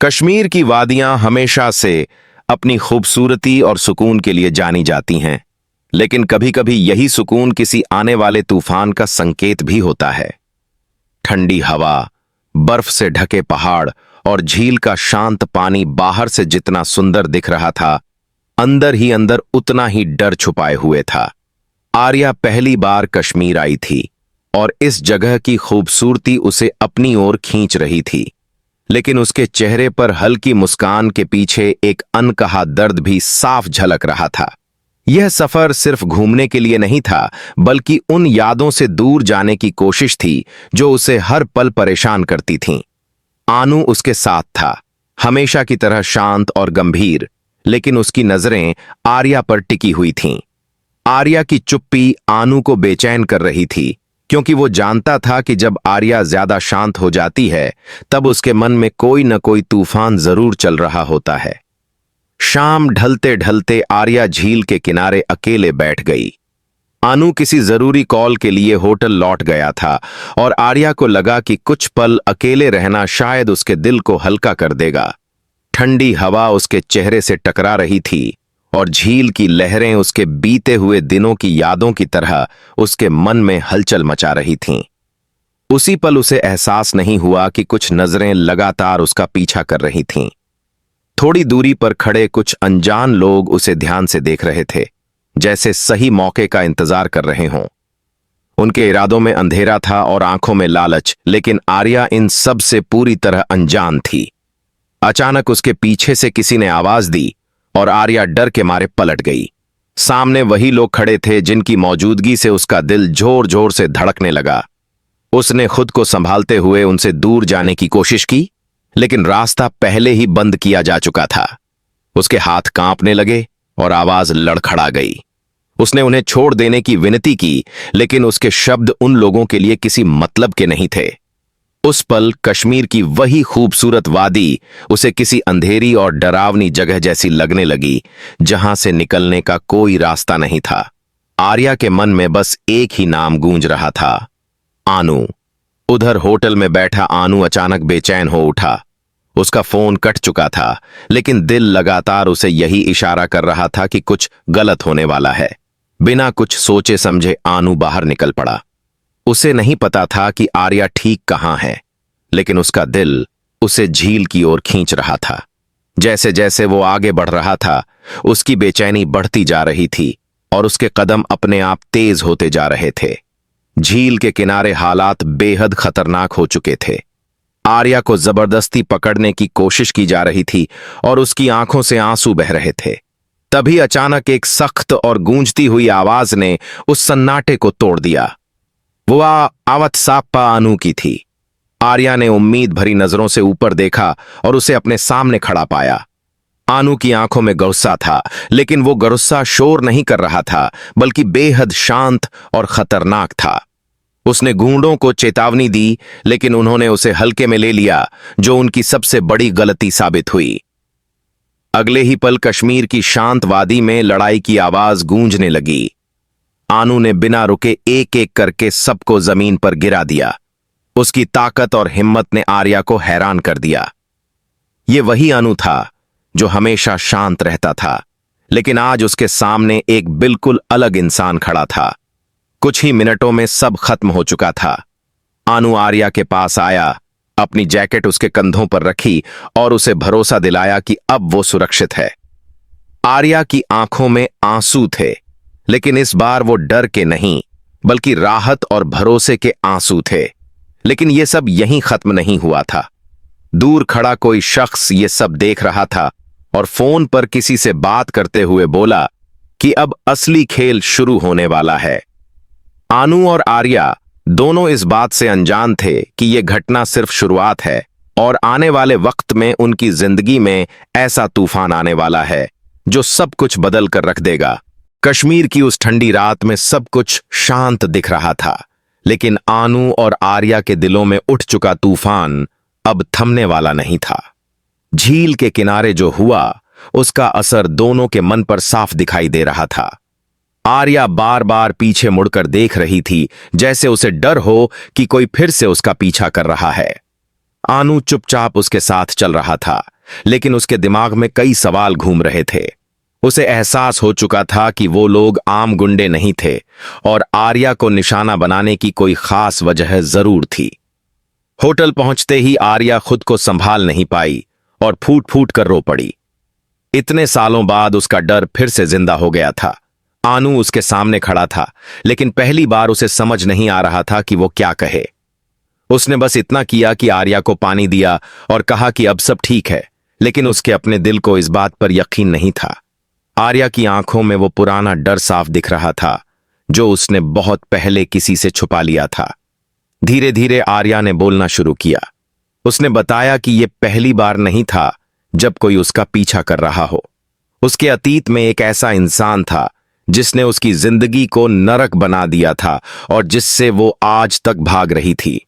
कश्मीर की वादियां हमेशा से अपनी खूबसूरती और सुकून के लिए जानी जाती हैं, लेकिन कभी कभी यही सुकून किसी आने वाले तूफान का संकेत भी होता है। ठंडी हवा, बर्फ से ढके पहाड़ और झील का शांत पानी बाहर से जितना सुंदर दिख रहा था, अंदर ही अंदर उतना ही डर छुपाए हुए था। आर्या पहली बार कश्मीर आई थी और इस जगह की खूबसूरती उसे अपनी ओर खींच रही थी, लेकिन उसके चेहरे पर हल्की मुस्कान के पीछे एक अनकहा दर्द भी साफ झलक रहा था। यह सफर सिर्फ घूमने के लिए नहीं था, बल्कि उन यादों से दूर जाने की कोशिश थी जो उसे हर पल परेशान करती थीं। आनू उसके साथ था, हमेशा की तरह शांत और गंभीर, लेकिन उसकी नजरें आर्या पर टिकी हुई थीं। आर्या की चुप्पी आनू को बेचैन कर रही थी, क्योंकि वो जानता था कि जब आर्या ज्यादा शांत हो जाती है, तब उसके मन में कोई न कोई तूफान जरूर चल रहा होता है। शाम ढलते ढलते आर्या झील के किनारे अकेले बैठ गई। आनू किसी जरूरी कॉल के लिए होटल लौट गया था और आर्या को लगा कि कुछ पल अकेले रहना शायद उसके दिल को हल्का कर देगा। ठंडी हवा उसके चेहरे से टकरा रही थी और झील की लहरें उसके बीते हुए दिनों की यादों की तरह उसके मन में हलचल मचा रही थीं। उसी पल उसे एहसास नहीं हुआ कि कुछ नजरें लगातार उसका पीछा कर रही थीं। थोड़ी दूरी पर खड़े कुछ अनजान लोग उसे ध्यान से देख रहे थे, जैसे सही मौके का इंतजार कर रहे हों। उनके इरादों में अंधेरा था और आंखों में लालच, लेकिन आर्या इन सब से पूरी तरह अनजान थी। अचानक उसके पीछे से किसी ने आवाज दी और आर्या डर के मारे पलट गई। सामने वही लोग खड़े थे जिनकी मौजूदगी से उसका दिल जोर जोर से धड़कने लगा। उसने खुद को संभालते हुए उनसे दूर जाने की कोशिश की, लेकिन रास्ता पहले ही बंद किया जा चुका था। उसके हाथ कांपने लगे और आवाज लड़खड़ा गई। उसने उन्हें छोड़ देने की विनती की, लेकिन उसके शब्द उन लोगों के लिए किसी मतलब के नहीं थे। उस पल कश्मीर की वही खूबसूरत वादी उसे किसी अंधेरी और डरावनी जगह जैसी लगने लगी, जहां से निकलने का कोई रास्ता नहीं था। आर्या के मन में बस एक ही नाम गूंज रहा था, आनू। उधर होटल में बैठा आनू अचानक बेचैन हो उठा। उसका फोन कट चुका था, लेकिन दिल लगातार उसे यही इशारा कर रहा था कि कुछ गलत होने वाला है। बिना कुछ सोचे समझे आनू बाहर निकल पड़ा। उसे नहीं पता था कि आर्या ठीक कहाँ है, लेकिन उसका दिल उसे झील की ओर खींच रहा था। जैसे जैसे वो आगे बढ़ रहा था, उसकी बेचैनी बढ़ती जा रही थी और उसके कदम अपने आप तेज होते जा रहे थे। झील के किनारे हालात बेहद खतरनाक हो चुके थे। आर्या को जबरदस्ती पकड़ने की कोशिश की जा रही थी और उसकी आंखों से आंसू बह रहे थे। तभी अचानक एक सख्त और गूंजती हुई आवाज ने उस सन्नाटे को तोड़ दिया। वो आवत साप्पा आनू की थी। आर्या ने उम्मीद भरी नजरों से ऊपर देखा और उसे अपने सामने खड़ा पाया। आनू की आंखों में गुस्सा था, लेकिन वो गुस्सा शोर नहीं कर रहा था, बल्कि बेहद शांत और खतरनाक था। उसने गूंडों को चेतावनी दी, लेकिन उन्होंने उसे हल्के में ले लिया, जो उनकी सबसे बड़ी गलती साबित हुई। अगले ही पल कश्मीर की शांत वादी में लड़ाई की आवाज गूंजने लगी। आनू ने बिना रुके एक एक करके सबको जमीन पर गिरा दिया। उसकी ताकत और हिम्मत ने आर्या को हैरान कर दिया। ये वही आनू था जो हमेशा शांत रहता था, लेकिन आज उसके सामने एक बिल्कुल अलग इंसान खड़ा था। कुछ ही मिनटों में सब खत्म हो चुका था। आनू आर्या के पास आया, अपनी जैकेट उसके कंधों पर रखी और उसे भरोसा दिलाया कि अब वो सुरक्षित है। आर्या की आंखों में आंसू थे, लेकिन इस बार वो डर के नहीं, बल्कि राहत और भरोसे के आंसू थे। लेकिन ये सब यहीं खत्म नहीं हुआ था। दूर खड़ा कोई शख्स ये सब देख रहा था और फोन पर किसी से बात करते हुए बोला कि अब असली खेल शुरू होने वाला है। आनू और आर्या दोनों इस बात से अनजान थे कि यह घटना सिर्फ शुरुआत है और आने वाले वक्त में उनकी जिंदगी में ऐसा तूफान आने वाला है जो सब कुछ बदल कर रख देगा। कश्मीर की उस ठंडी रात में सब कुछ शांत दिख रहा था, लेकिन आनू और आर्या के दिलों में उठ चुका तूफान अब थमने वाला नहीं था। झील के किनारे जो हुआ, उसका असर दोनों के मन पर साफ दिखाई दे रहा था। आर्या बार बार पीछे मुड़कर देख रही थी, जैसे उसे डर हो कि कोई फिर से उसका पीछा कर रहा है। आनू चुपचाप उसके साथ चल रहा था, लेकिन उसके दिमाग में कई सवाल घूम रहे थे। उसे एहसास हो चुका था कि वो लोग आम गुंडे नहीं थे और आर्या को निशाना बनाने की कोई खास वजह जरूर थी। होटल पहुंचते ही आर्या खुद को संभाल नहीं पाई और फूट फूट कर रो पड़ी। इतने सालों बाद उसका डर फिर से जिंदा हो गया था। आनू उसके सामने खड़ा था, लेकिन पहली बार उसे समझ नहीं आ रहा था कि वो क्या कहे। उसने बस इतना किया कि आर्या को पानी दिया और कहा कि अब सब ठीक है, लेकिन उसके अपने दिल को इस बात पर यकीन नहीं था। आर्या की आंखों में वो पुराना डर साफ दिख रहा था, जो उसने बहुत पहले किसी से छुपा लिया था। धीरे धीरे आर्या ने बोलना शुरू किया। उसने बताया कि यह पहली बार नहीं था जब कोई उसका पीछा कर रहा हो। उसके अतीत में एक ऐसा इंसान था जिसने उसकी जिंदगी को नरक बना दिया था और जिससे वो आज तक भाग रही थी।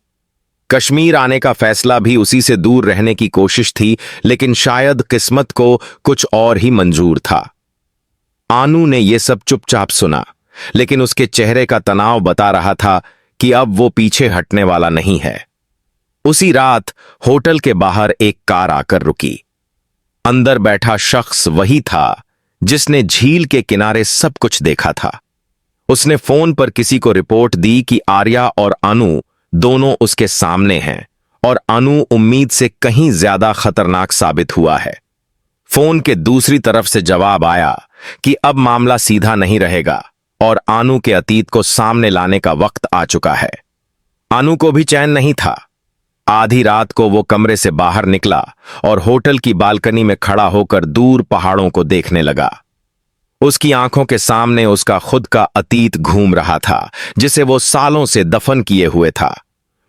कश्मीर आने का फैसला भी उसी से दूर रहने की कोशिश थी, लेकिन शायद किस्मत को कुछ और ही मंजूर था। आनू ने यह सब चुपचाप सुना, लेकिन उसके चेहरे का तनाव बता रहा था कि अब वो पीछे हटने वाला नहीं है। उसी रात होटल के बाहर एक कार आकर रुकी। अंदर बैठा शख्स वही था जिसने झील के किनारे सब कुछ देखा था। उसने फोन पर किसी को रिपोर्ट दी कि आर्या और अनु दोनों उसके सामने हैं और अनु उम्मीद से कहीं ज्यादा खतरनाक साबित हुआ है। फोन के दूसरी तरफ से जवाब आया कि अब मामला सीधा नहीं रहेगा और अनु के अतीत को सामने लाने का वक्त आ चुका है। अनु को भी चैन नहीं था। आधी रात को वो कमरे से बाहर निकला और होटल की बालकनी में खड़ा होकर दूर पहाड़ों को देखने लगा। उसकी आंखों के सामने उसका खुद का अतीत घूम रहा था, जिसे वो सालों से दफन किए हुए था।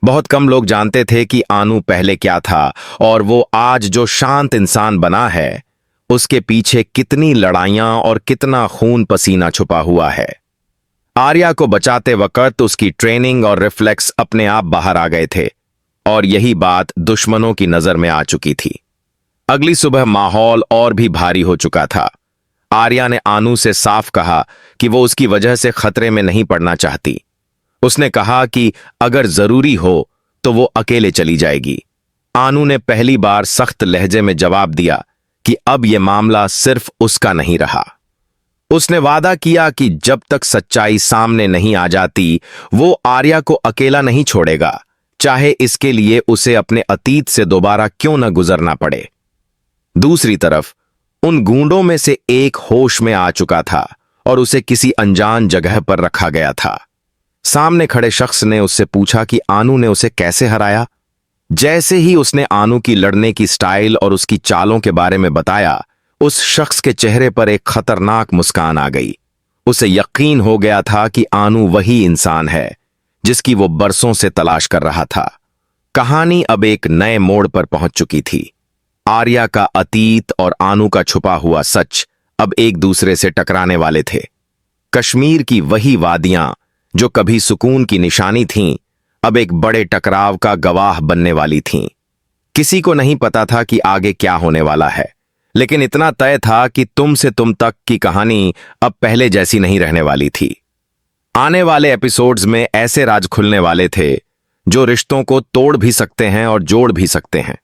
बहुत कम लोग जानते थे कि आनू पहले क्या था और वो आज जो शांत इंसान बना है, उसके पीछे कितनी लड़ाइयां और कितना खून पसीना छुपा हुआ है। आर्या को बचाते वक्त उसकी ट्रेनिंग और रिफ्लेक्स अपने आप बाहर आ गए थे और यही बात दुश्मनों की नजर में आ चुकी थी। अगली सुबह माहौल और भी भारी हो चुका था। आर्या ने आनू से साफ कहा कि वो उसकी वजह से खतरे में नहीं पड़ना चाहती। उसने कहा कि अगर जरूरी हो तो वो अकेले चली जाएगी। आनू ने पहली बार सख्त लहजे में जवाब दिया कि अब यह मामला सिर्फ उसका नहीं रहा। उसने वादा किया कि जब तक सच्चाई सामने नहीं आ जाती, वो आर्या को अकेला नहीं छोड़ेगा, चाहे इसके लिए उसे अपने अतीत से दोबारा क्यों न गुजरना पड़े। दूसरी तरफ उन गूंडों में से एक होश में आ चुका था और उसे किसी अनजान जगह पर रखा गया था। सामने खड़े शख्स ने उससे पूछा कि आनू ने उसे कैसे हराया। जैसे ही उसने आनू की लड़ने की स्टाइल और उसकी चालों के बारे में बताया, उस शख्स के चेहरे पर एक खतरनाक मुस्कान आ गई। उसे यकीन हो गया था कि आनू वही इंसान है जिसकी वो बरसों से तलाश कर रहा था। कहानी अब एक नए मोड़ पर पहुंच चुकी थी। आर्या का अतीत और आनू का छुपा हुआ सच अब एक दूसरे से टकराने वाले थे। कश्मीर की वही वादियां जो कभी सुकून की निशानी थीं, अब एक बड़े टकराव का गवाह बनने वाली थीं। किसी को नहीं पता था कि आगे क्या होने वाला है, लेकिन इतना तय था कि तुम से तुम तक की कहानी अब पहले जैसी नहीं रहने वाली थी। आने वाले एपिसोड्स में ऐसे राज खुलने वाले थे जो रिश्तों को तोड़ भी सकते हैं और जोड़ भी सकते हैं।